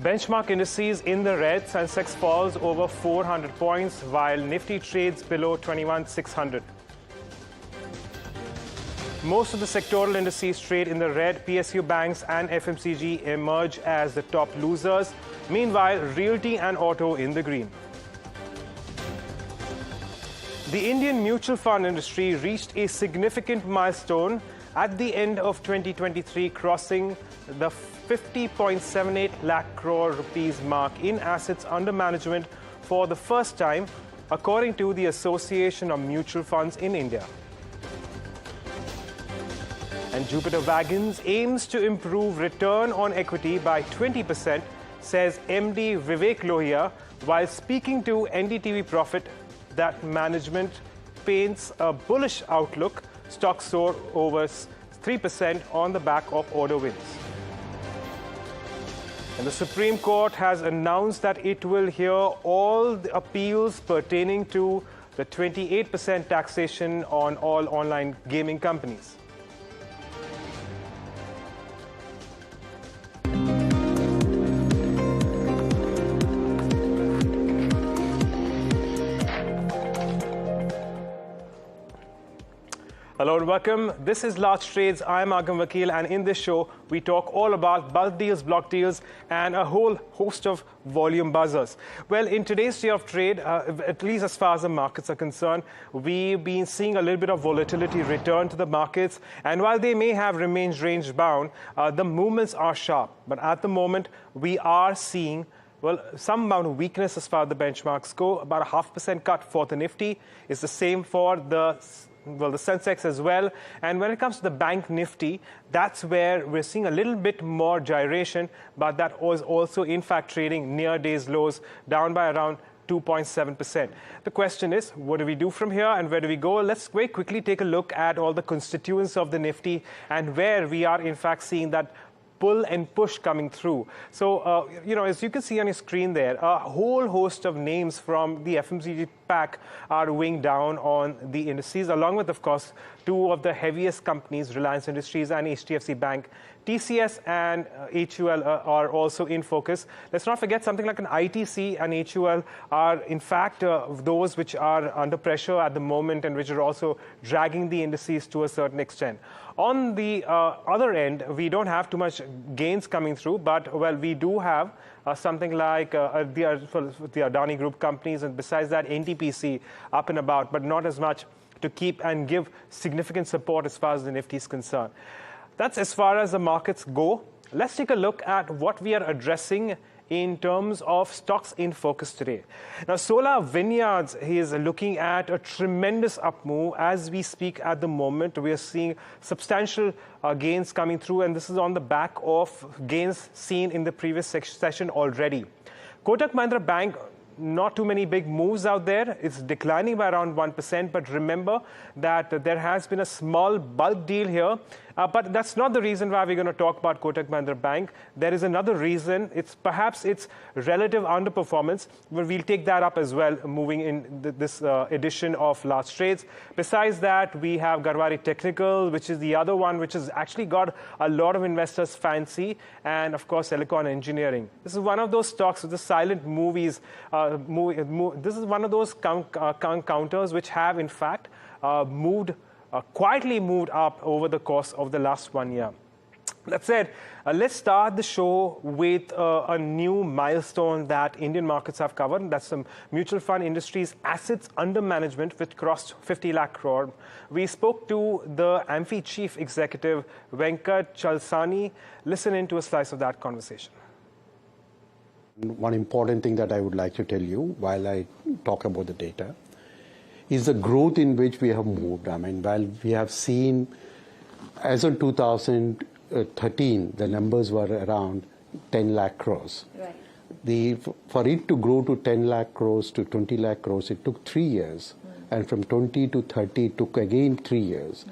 Benchmark indices in the red. Sensex falls over 400 points while Nifty trades below 21,600. Most of the sectoral indices trade in the red. PSU banks and FMCG emerge as the top losers. Meanwhile, realty and auto in the green. The Indian mutual fund industry reached a significant milestone at the end of 2023, crossing the 50.78 lakh crore rupees mark in assets under management for the first time, according to the Association of Mutual Funds in India. And Jupiter Wagons aims to improve return on equity by 20%, says MD Vivek Lohia, while speaking to NDTV Profit that management paints a bullish outlook. Stocks soar over 3% on the back of order wins. And the Supreme Court has announced that it will hear all the appeals pertaining to the 28% taxation on all online gaming companies. Hello and welcome. This is Large Trades. I'm Agam Vakil, and in this show, we talk all about bulk deals, block deals, and a whole host of volume buzzers. Well, in today's day of trade, at least as far as the markets are concerned, we've been seeing a little bit of volatility return to the markets. And while they may have remained range-bound, the movements are sharp. But at the moment, we are seeing some amount of weakness as far as the benchmarks go. About a 0.5% cut for the Nifty. It's the same for the Sensex as well. And when it comes to the bank Nifty, that's where we're seeing a little bit more gyration, but that was also in fact trading near day's lows, down by around 2.7%. The question is, what do we do from here and where do we go? Let's very quickly take a look at all the constituents of the Nifty and where we are in fact seeing that pull and push coming through. So, as you can see on your screen there, a whole host of names from the FMCG pack are weighing down on the indices, along with, of course, two of the heaviest companies, Reliance Industries and HDFC Bank. TCS and HUL are also in focus. Let's not forget something like an ITC and HUL are, in fact, those which are under pressure at the moment and which are also dragging the indices to a certain extent. On the other end, we don't have too much gains coming through, but, we do have something like the Adani Group companies, and besides that, NTPC up and about, but not as much to keep and give significant support as far as the Nifty is concerned. That's as far as the markets go. Let's take a look at what we are addressing in terms of stocks in focus today. Now, Sula Vineyards, he is looking at a tremendous up move. As we speak at the moment, we are seeing substantial gains coming through, and this is on the back of gains seen in the previous session already. Kotak Mahindra Bank, not too many big moves out there. It's declining by around 1%, but remember that there has been a small bulk deal here. But that's not the reason why we're going to talk about Kotak Mahindra Bank. There is another reason. It's perhaps its relative underperformance. But we'll take that up as well, moving in this edition of Large Trades. Besides that, we have Garwari Technical, which is the other one, which has actually got a lot of investors' fancy. And, of course, Silicon Engineering. This is one of those stocks with the silent movies. This is one of those counters which have, in fact, quietly moved up over the course of the last 1 year. That said, let's start the show with a new milestone that Indian markets have covered. That's some mutual fund industry's assets under management, which crossed 50 lakh crore. We spoke to the Amphi chief executive, Venkat Chalsani. Listen into a slice of that conversation. One important thing that I would like to tell you while I talk about the data is the growth in which we have moved. I mean, while we have seen, as of 2013, the numbers were around 10 lakh crores. Right. For it to grow to 10 lakh crores to 20 lakh crores, it took 3 years. And from 20 to 30, it took again 3 years.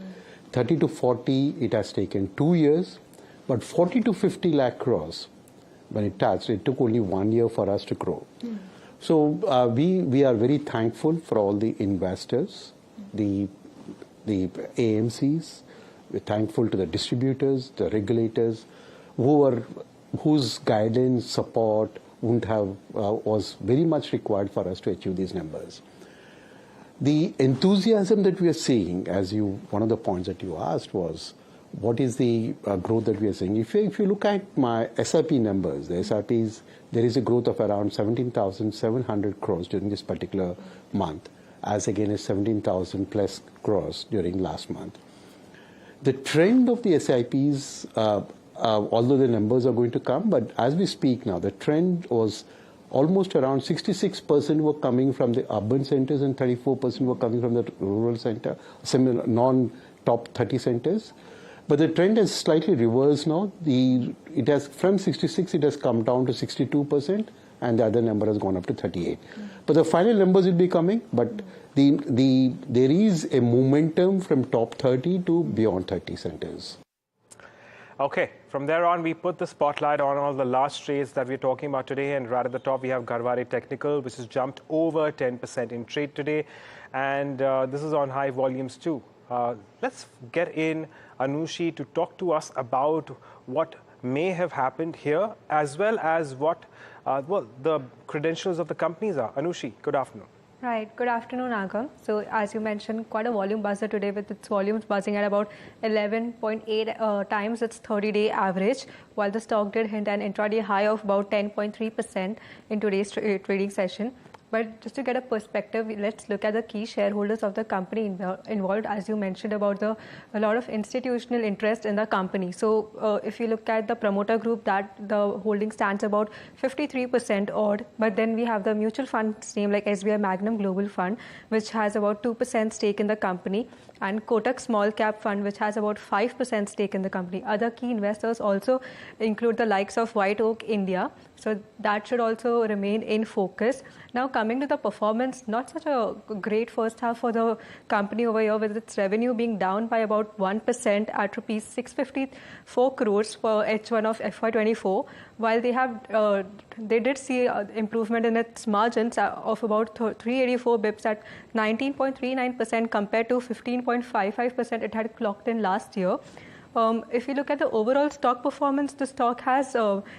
30 to 40, it has taken 2 years. But 40 to 50 lakh crores, when it touched, it took only 1 year for us to grow. So we are very thankful for all the investors, the AMCs. We're thankful to the distributors, the regulators, who are whose guidance, support was very much required for us to achieve these numbers. The enthusiasm that we are seeing, one of the points that you asked was, what is the growth that we are seeing? If you look at my SIP numbers, the SIPs, there is a growth of around 17,700 crores during this particular month, as against 17,000 plus crores during last month. The trend of the SIPs, although the numbers are going to come, but as we speak now, the trend was almost around 66% were coming from the urban centers and 34% were coming from the rural center, similar non-top 30 centers. But the trend has slightly reversed now. It has from 66, it has come down to 62%, and the other number has gone up to 38. But the final numbers will be coming. But there is a momentum from top 30 to beyond 30 centers. Okay, from there on, we put the spotlight on all the large trades that we're talking about today. And right at the top, we have Garware Technical, which has jumped over 10% in trade today. And this is on high volumes too. Let's get in Anushi to talk to us about what may have happened here, as well as what the credentials of the companies are. Anushi, good afternoon. Right. Good afternoon, Agam. So, as you mentioned, quite a volume buzzer today, with its volumes buzzing at about 11.8 times its 30-day average, while the stock did hit an intraday high of about 10.3% in today's trading session. But just to get a perspective, let's look at the key shareholders of the company involved. As you mentioned about a lot of institutional interest in the company. So if you look at the promoter group, that the holding stands about 53% odd. But then we have the mutual funds name like SBI Magnum Global Fund, which has about 2% stake in the company, and Kotak Small Cap Fund, which has about 5% stake in the company. Other key investors also include the likes of White Oak India. So that should also remain in focus. Now coming to the performance, not such a great first half for the company over here, with its revenue being down by about 1% at rupees 654 crores for H1 of FY24, while they did see improvement in its margins of about 384 bips at 19.39% compared to 15.55% it had clocked in last year. If you look at the overall stock performance, the stock has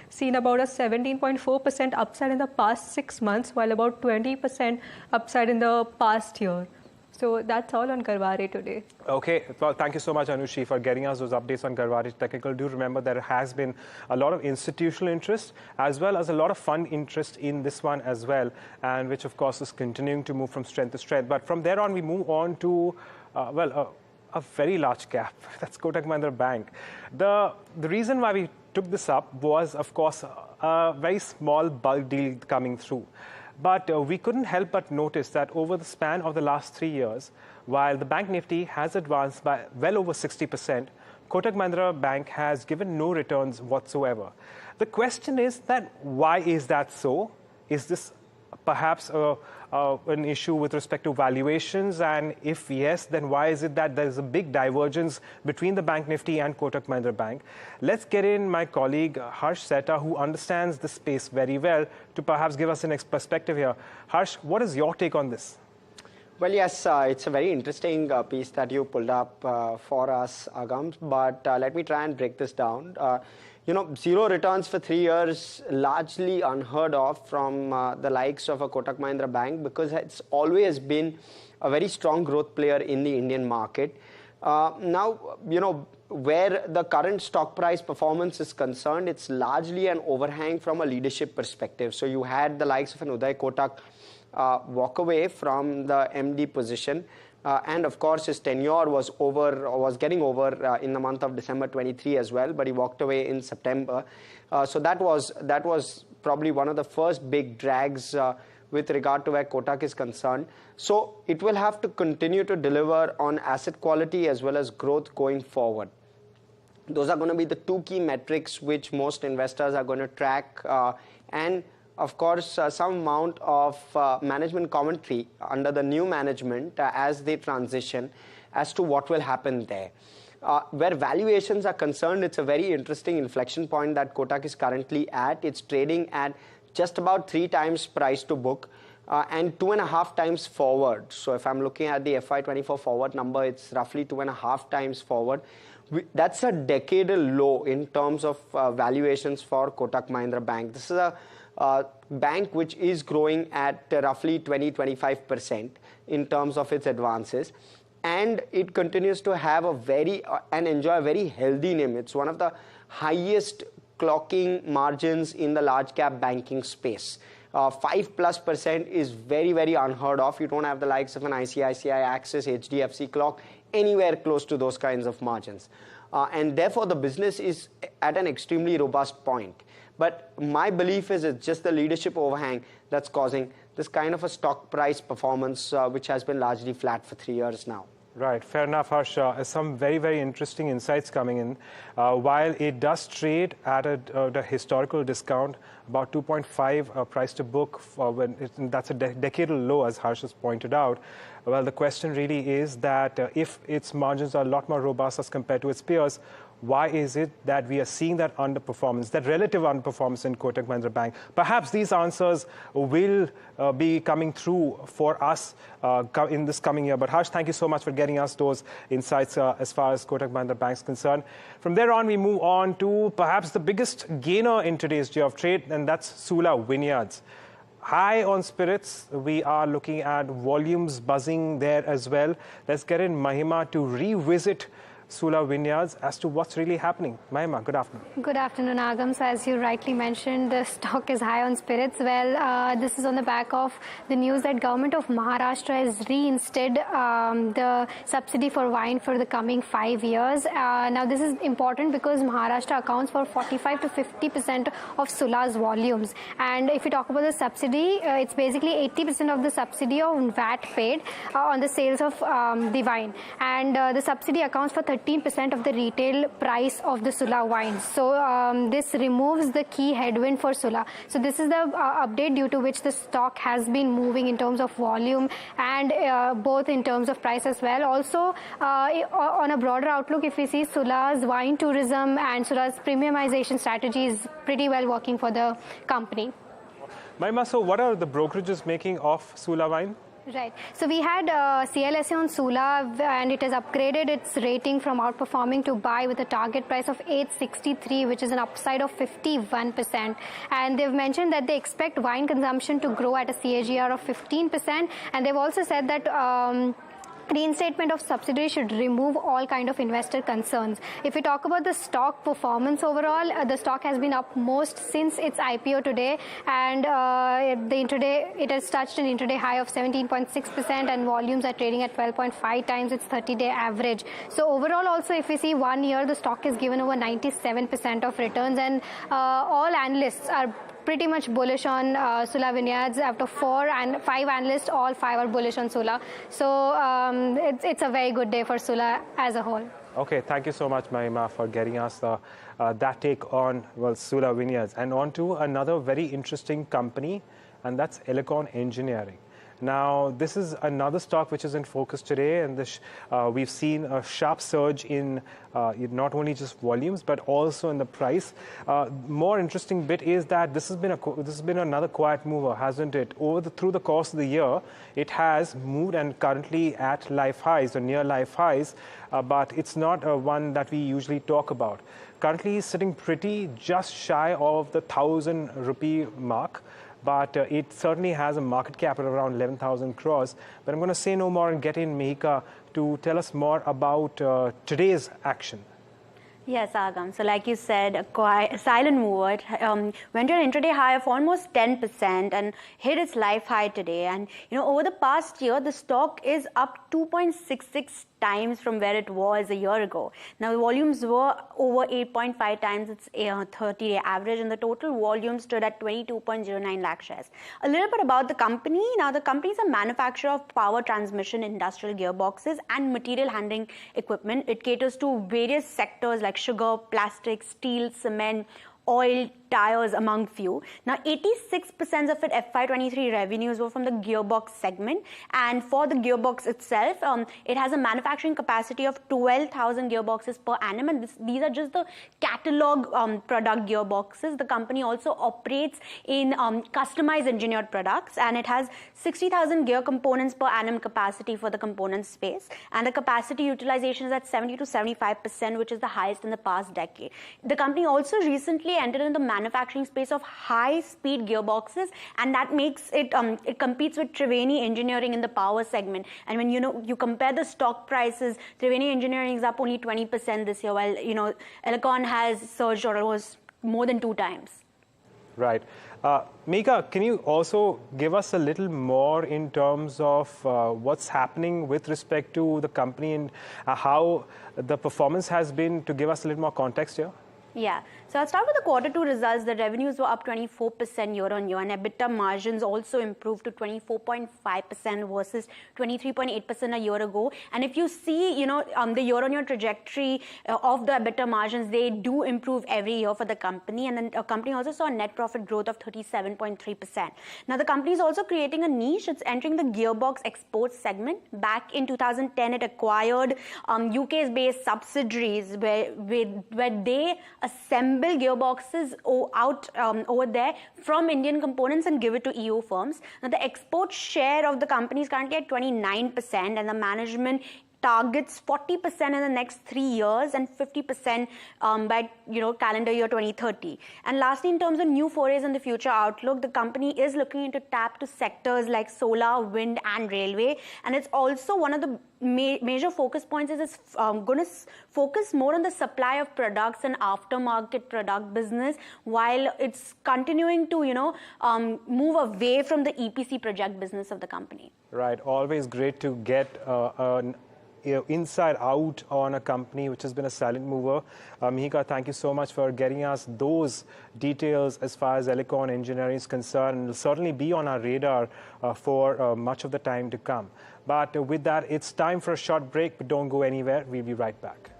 seen about a 17.4% upside in the past 6 months, while about 20% upside in the past year. So that's all on Garware today. Okay. Well, thank you so much, Anushi, for getting us those updates on Garware Technical. Do remember there has been a lot of institutional interest, as well as a lot of fund interest in this one as well, and which, of course, is continuing to move from strength to strength. But from there on, we move on to, a very large cap. That's Kotak Mahindra Bank. The reason why we took this up was, of course, a very small bulk deal coming through. But we couldn't help but notice that over the span of the last 3 years, while the Bank Nifty has advanced by well over 60%, Kotak Mahindra Bank has given no returns whatsoever. The question is that why is that so? Is this perhaps an issue with respect to valuations? And if yes, then why is it that there is a big divergence between the Bank Nifty and Kotak Mahindra Bank? Let's get in my colleague Harsh Seta, who understands the space very well, to perhaps give us an perspective here. Harsh, what is your take on this? Well, yes, it's a very interesting piece that you pulled up for us, Agam. But let me try and break this down. Zero returns for 3 years, largely unheard of from the likes of a Kotak Mahindra Bank, because it's always been a very strong growth player in the Indian market. Now, where the current stock price performance is concerned, it's largely an overhang from a leadership perspective. So you had the likes of an Uday Kotak walk away from the MD position. And of course, his tenure was getting over in the month of December 23 as well, but he walked away in September. So that was probably one of the first big drags with regard to where Kotak is concerned. So it will have to continue to deliver on asset quality as well as growth going forward. Those are going to be the two key metrics which most investors are going to track, and of course, some amount of management commentary under the new management as they transition as to what will happen there. Where valuations are concerned, it's a very interesting inflection point that Kotak is currently at. It's trading at just about 3 times price to book and 2.5 times forward. So if I'm looking at the FY24 forward number, it's roughly 2.5 times forward, That's a decadal low in terms of valuations for Kotak Mahindra Bank. This is a bank which is growing at roughly 20-25% in terms of its advances, and it continues to have a and enjoy a very healthy NIM. It's one of the highest clocking margins in the large cap banking space. 5+% is very, very unheard of. You don't have the likes of an ICICI, Axis, HDFC clock anywhere close to those kinds of margins. And therefore, the business is at an extremely robust point. But my belief is it's just the leadership overhang that's causing this kind of a stock price performance, which has been largely flat for 3 years now. Right, fair enough, Harsha. Some very, very interesting insights coming in. While it does trade at a historical discount, about 2.5 price to book, that's a decadal low, as Harsha has pointed out. Well, the question really is that if its margins are a lot more robust as compared to its peers, why is it that we are seeing that underperformance, that relative underperformance in Kotak Mahindra Bank? Perhaps these answers will be coming through for us in this coming year. But Harsh, thank you so much for getting us those insights as far as Kotak Mahindra Bank is concerned. From there on, we move on to perhaps the biggest gainer in today's day of trade, and that's Sula Vineyards. High on spirits, we are looking at volumes buzzing there as well. Let's get in Mahima to revisit Sula Vineyards as to what's really happening. Mahima, good afternoon. Good afternoon, Agam. So as you rightly mentioned, the stock is high on spirits. Well, this is on the back of the news that government of Maharashtra has reinstated the subsidy for wine for the coming 5 years. Now, this is important because Maharashtra accounts for 45 to 50% of Sula's volumes. And if you talk about the subsidy, it's basically 80% of the subsidy on VAT paid on the sales of the wine. And the subsidy accounts for 13% of the retail price of the Sula wines. So this removes the key headwind for Sula. So this is the update due to which the stock has been moving in terms of volume and both in terms of price as well. Also, on a broader outlook, if we see Sula's wine tourism and Sula's premiumization strategy is pretty well working for the company. Mahima, so what are the brokerages making of Sula wine? Right. So we had CLSA on Sula and it has upgraded its rating from outperforming to buy with a target price of 863, which is an upside of 51%. And they've mentioned that they expect wine consumption to grow at a CAGR of 15%. And they've also said that reinstatement of subsidy should remove all kind of investor concerns. If we talk about the stock performance overall, the stock has been up most since its IPO today, and it has touched an intraday high of 17.6%, and volumes are trading at 12.5 times its 30-day average. So overall, also if we see 1 year, the stock is given over 97% of returns, and all analysts are pretty much bullish on Sula Vineyards. After 4 and 5 analysts, all 5 are bullish on Sula. So it's a very good day for Sula as a whole. Okay, thank you so much, Mahima, for getting us that take on Sula Vineyards. And on to another very interesting company, and that's Elecon Engineering. Now, this is another stock which is in focus today, and we've seen a sharp surge in not only just volumes but also in the price. More interesting bit is that this has been another quiet mover, hasn't it? Through the course of the year, it has moved and currently at life highs or near life highs, but it's not one that we usually talk about. Currently, sitting pretty just shy of the 1,000 rupee mark. But it certainly has a market cap of around 11,000 crores. But I'm going to say no more and get in Mihika to tell us more about today's action. Yes, Agam. So like you said, a silent mover. Went to an intraday high of almost 10% and hit its life high today. And, over the past year, the stock is up 2.66 times from where it was a year ago. Now, the volumes were over 8.5 times its 30-day average, and the total volume stood at 22.09 lakh shares. A little bit about the company. Now, the company is a manufacturer of power transmission, industrial gearboxes, and material handling equipment. It caters to various sectors like sugar, plastic, steel, cement, oil, tires, among few. Now, 86% of its FY23 revenues were from the gearbox segment. And for the gearbox itself, it has a manufacturing capacity of 12,000 gearboxes per annum. And these are just the catalog product gearboxes. The company also operates in customized engineered products. And it has 60,000 gear components per annum capacity for the component space. And the capacity utilization is at 70 to 75%, which is the highest in the past decade. The company also recently entered into the manufacturing space of high-speed gearboxes, and that makes it, it competes with Triveni Engineering in the power segment. And when you compare the stock prices, Triveni Engineering is up only 20% this year, while Elecon has surged almost more than 2 times. Right. Mika, can you also give us a little more in terms of what's happening with respect to the company and how the performance has been, to give us a little more context here? Yeah. So I'll start with the Q2 results. The revenues were up 24% year-on-year, and EBITDA margins also improved to 24.5% versus 23.8% a year ago. And if you see, the year-on-year trajectory of the EBITDA margins, they do improve every year for the company. And then the company also saw a net profit growth of 37.3%. Now, the company is also creating a niche. It's entering the gearbox exports segment. Back in 2010, it acquired UK-based subsidiaries where they assemble gearboxes over there from Indian components and give it to EU firms. Now, the export share of the company is currently at 29%, and the management targets 40% in the next 3 years and 50% by calendar year 2030. And lastly, in terms of new forays in the future outlook, the company is looking into tap to sectors like solar, wind, and railway. And it's also one of the major focus points is it's going to focus more on the supply of products and aftermarket product business, while it's continuing to move away from the EPC project business of the company. Right. Always great to get an inside out on a company which has been a silent mover. Mihika, thank you so much for getting us those details as far as Elecon Engineering is concerned. It will certainly be on our radar for much of the time to come. But with that, it's time for a short break, but don't go anywhere. We'll be right back.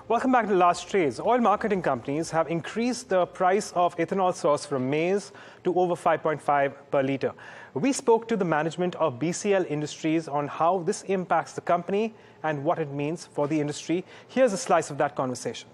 Welcome back to Last Trades. Oil marketing companies have increased the price of ethanol source from maize to over 5.5 per litre. We spoke to the management of BCL Industries on how this impacts the company and what it means for the industry. Here's a slice of that conversation.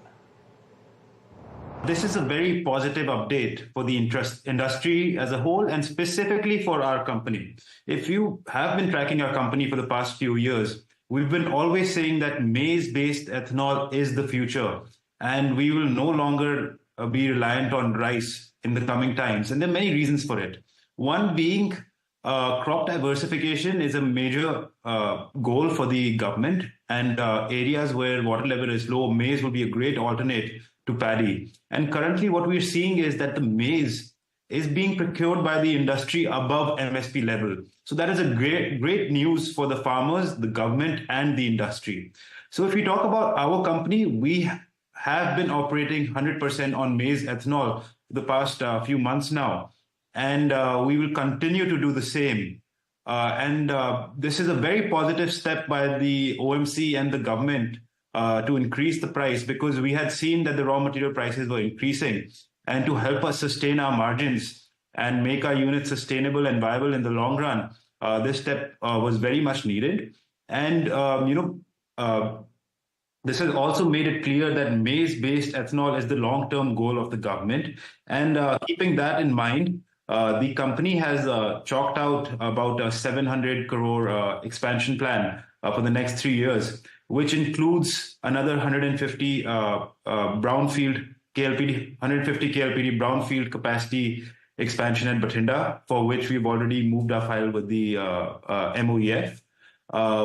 This is a very positive update for the industry as a whole and specifically for our company. If you have been tracking our company for the past few years, we've been always saying that maize-based ethanol is the future, and we will no longer be reliant on rice in the coming times. And there are many reasons for it. One being crop diversification is a major goal for the government, and areas where water level is low, maize will be a great alternate to paddy. And currently what we're seeing is that the maize is being procured by the industry above MSP level. So that is a great news for the farmers, the government, and the industry. So if we talk about our company, we have been operating 100% on maize ethanol for the past few months now. And we will continue to do the same. This is a very positive step by the OMC and the government to increase the price, because we had seen that the raw material prices were increasing, and to help us sustain our margins and make our units sustainable and viable in the long run, this step was very much needed. And this has also made it clear that maize-based ethanol is the long-term goal of the government. And keeping that in mind, the company has chalked out about a 700 crore expansion plan for the next 3 years, which includes another 150 brownfield KLPD, 150 KLPD brownfield capacity expansion at Bathinda, for which we've already moved our file with the MOEF.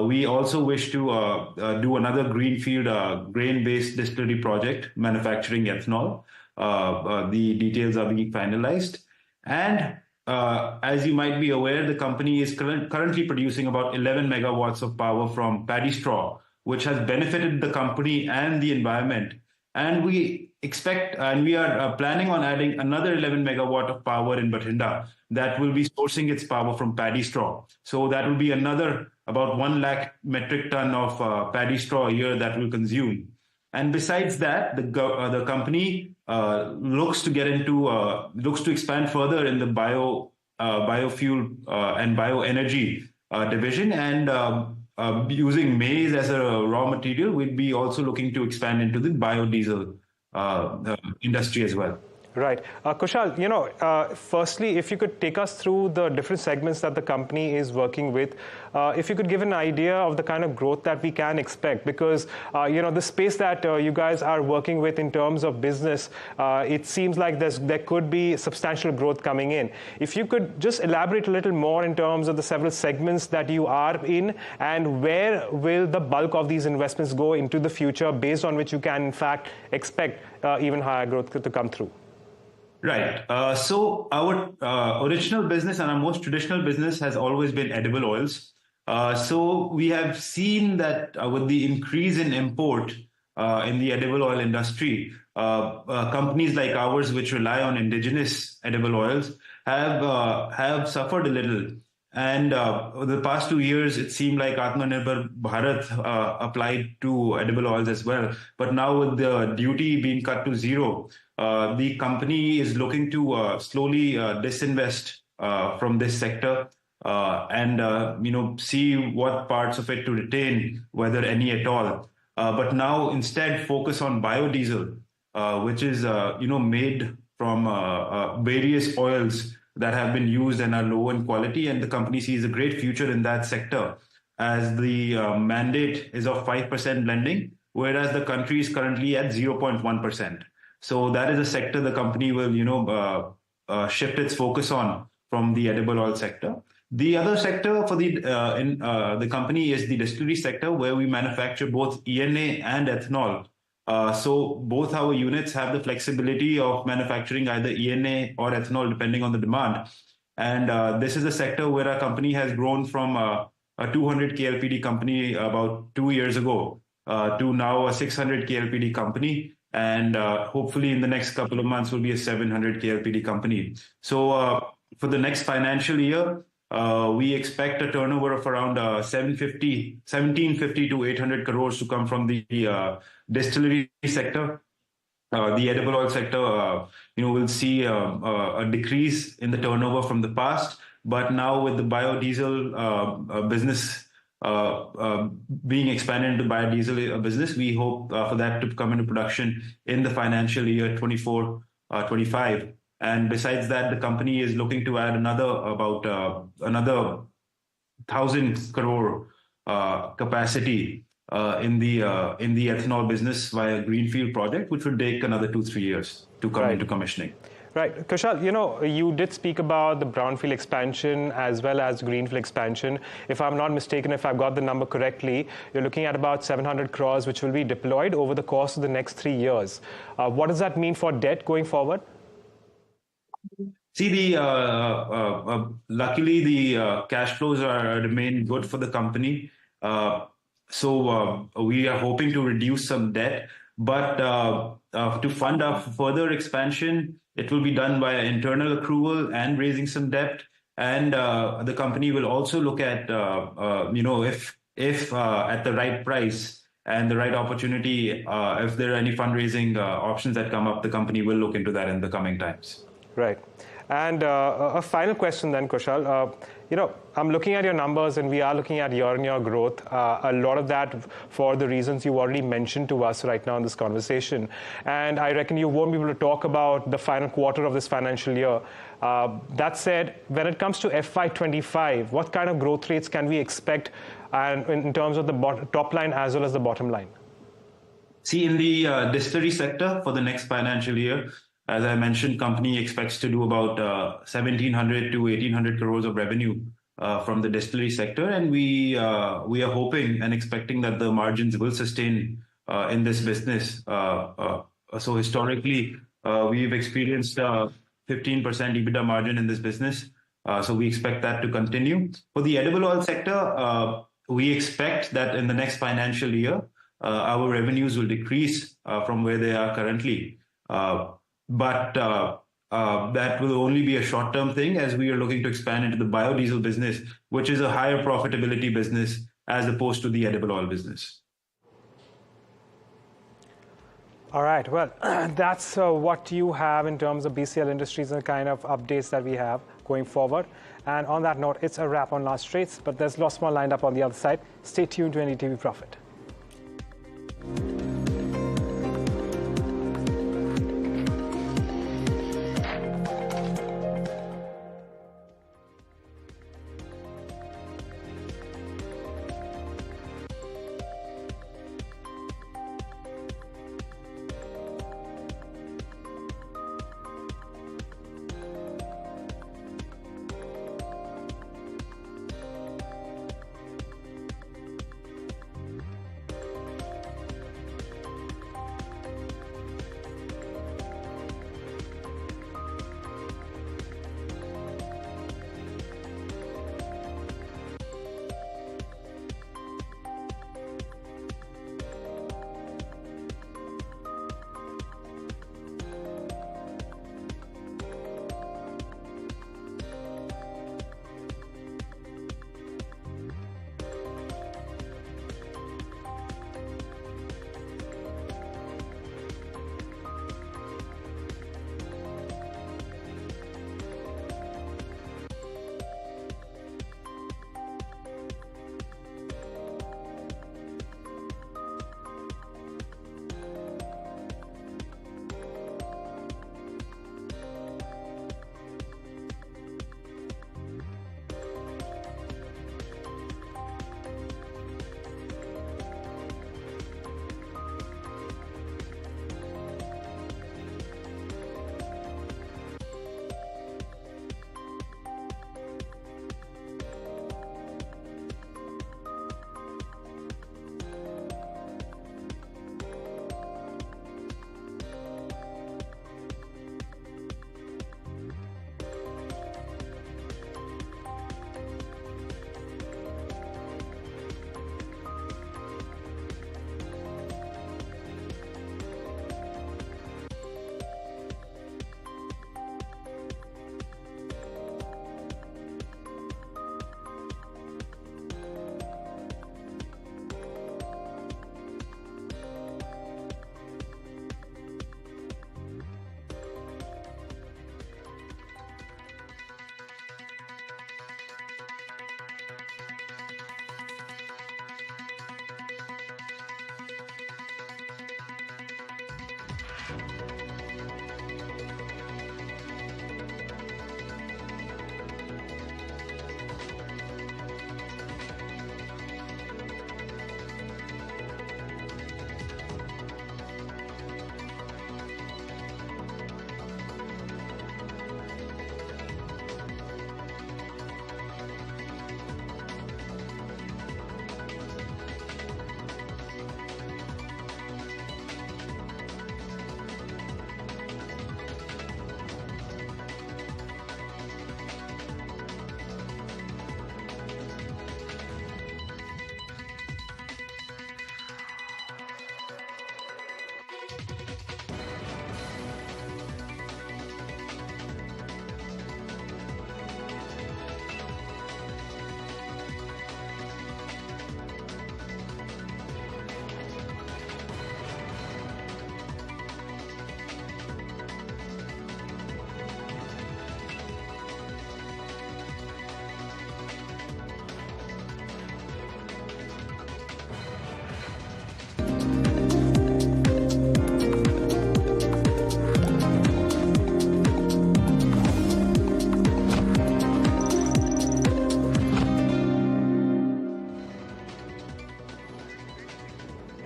We also wish to do another greenfield grain-based distillery project manufacturing ethanol. The details are being finalized. And as you might be aware, the company is currently producing about 11 megawatts of power from paddy straw, which has benefited the company and the environment. And we expect, and we are planning on adding another 11 megawatt of power in Bathinda that will be sourcing its power from paddy straw. So that will be another about 1 lakh metric ton of paddy straw a year that will consume. And besides that, the company looks to expand further in the biofuel and bioenergy division, and using maize as a raw material, we'd be also looking to expand into the biodiesel industry as well. Right. Kushal, firstly, if you could take us through the different segments that the company is working with, if you could give an idea of the kind of growth that we can expect, because, the space that you guys are working with in terms of business, it seems like there could be substantial growth coming in. If you could just elaborate a little more in terms of the several segments that you are in, and where will the bulk of these investments go into the future, based on which you can, in fact, expect even higher growth to come through. Right. So our original business and our most traditional business has always been edible oils. So we have seen that with the increase in import in the edible oil industry, companies like ours, which rely on indigenous edible oils, have suffered a little. And the past 2 years, it seemed like Atmanirbhar Bharat applied to edible oils as well. But now with the duty being cut to zero, the company is looking to slowly disinvest from this sector and see what parts of it to retain, whether any at all. But now instead focus on biodiesel, which is made from various oils that have been used and are low in quality, and the company sees a great future in that sector, as the mandate is of 5% blending, whereas the country is currently at 0.1%. So that is a sector the company will, shift its focus on from the edible oil sector. The other sector for the company is the distillery sector, where we manufacture both ENA and ethanol. So both our units have the flexibility of manufacturing either ENA or ethanol, depending on the demand. And this is a sector where our company has grown from a 200 KLPD company about 2 years ago to now a 600 KLPD company. And hopefully in the next couple of months will be a 700 KLPD company. So for the next financial year, we expect a turnover of around 1750 to 800 crores to come from the distillery sector. The edible oil sector, will see a decrease in the turnover from the past. But now with the biodiesel business being expanded into biodiesel business. We hope for that to come into production in the financial year 24-25. And besides that, the company is looking to add another 1,000 crore capacity in the ethanol business via greenfield project, which will take another 2-3 years to come into commissioning. Right. Kushal, you did speak about the brownfield expansion as well as greenfield expansion. If I'm not mistaken, if I've got the number correctly, you're looking at about 700 crores, which will be deployed over the course of the next 3 years. What does that mean for debt going forward? See, luckily the cash flows remain good for the company. So we are hoping to reduce some debt, but to fund our further expansion, it will be done by internal accrual and raising some debt. And the company will also look at, if at the right price and the right opportunity, if there are any fundraising options that come up, the company will look into that in the coming times. Right. And a final question then, Kushal. I'm looking at your numbers and we are looking at year-on-year growth. A lot of that for the reasons you already mentioned to us right now in this conversation. And I reckon you won't be able to talk about the final quarter of this financial year. That said, when it comes to FY25, what kind of growth rates can we expect and in terms of the top line as well as the bottom line? See, in the distillery sector for the next financial year, as I mentioned, company expects to do about 1,700 to 1,800 crores of revenue from the distillery sector, and we are hoping and expecting that the margins will sustain in this business. So historically, we've experienced 15% EBITDA margin in this business. So we expect that to continue. For the edible oil sector, we expect that in the next financial year, our revenues will decrease from where they are currently. But that will only be a short-term thing as we are looking to expand into the biodiesel business, which is a higher profitability business as opposed to the edible oil business. All right. Well, that's what you have in terms of BCL Industries and the kind of updates that we have going forward. And on that note, it's a wrap on Last Trades, but there's lots more lined up on the other side. Stay tuned to NDTV Profit.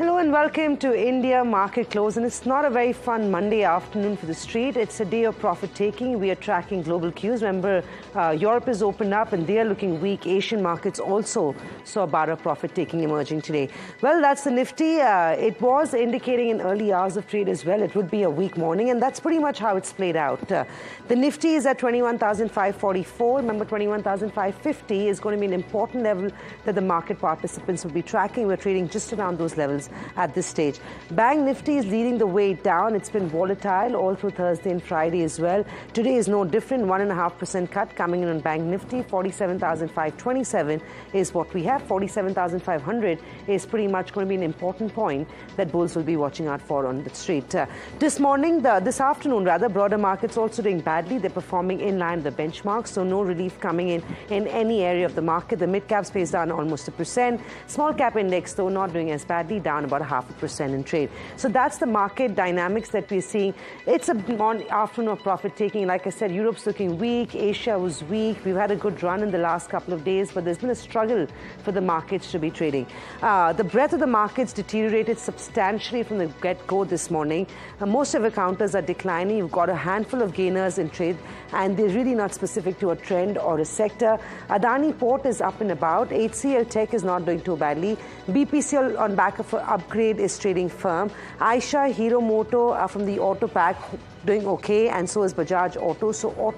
Hello and welcome to India Market Close. And it's not a very fun Monday afternoon for the street. It's a day of profit taking. We are tracking global cues. Remember, Europe is opened up and they are looking weak. Asian markets also saw about a profit taking emerging today. Well, that's the Nifty. It was indicating in early hours of trade as well. It would be a weak morning, and that's pretty much how it's played out. The Nifty is at 21,544. Remember, 21,550 is going to be an important level that the market participants will be tracking. We're trading just around those levels at this stage. Bank Nifty is leading the way down. It's been volatile all through Thursday and Friday as well. Today is no different. 1.5% cut coming in on Bank Nifty. 47,527 is what we have. 47,500 is pretty much going to be an important point that bulls will be watching out for on the street. This afternoon, broader markets also doing badly. They're performing in line with the benchmark, so no relief coming in any area of the market. The mid cap space down almost 1%. Small cap index, though, not doing as badly, down about 0.5% in trade. So that's the market dynamics that we're seeing. It's an afternoon of profit taking. Like I said, Europe's looking weak. Asia was weak. We've had a good run in the last couple of days, but there's been a struggle for the markets to be trading. The breadth of the markets deteriorated substantially from the get-go this morning. Most of the counters are declining. You've got a handful of gainers in trade, and they're really not specific to a trend or a sector. Adani Port is up and about. HCL Tech is not doing too badly. BPCL on back of an upgrade is trading firm. Aisha, Hero Moto from the auto pack doing okay, and so is Bajaj Auto. So auto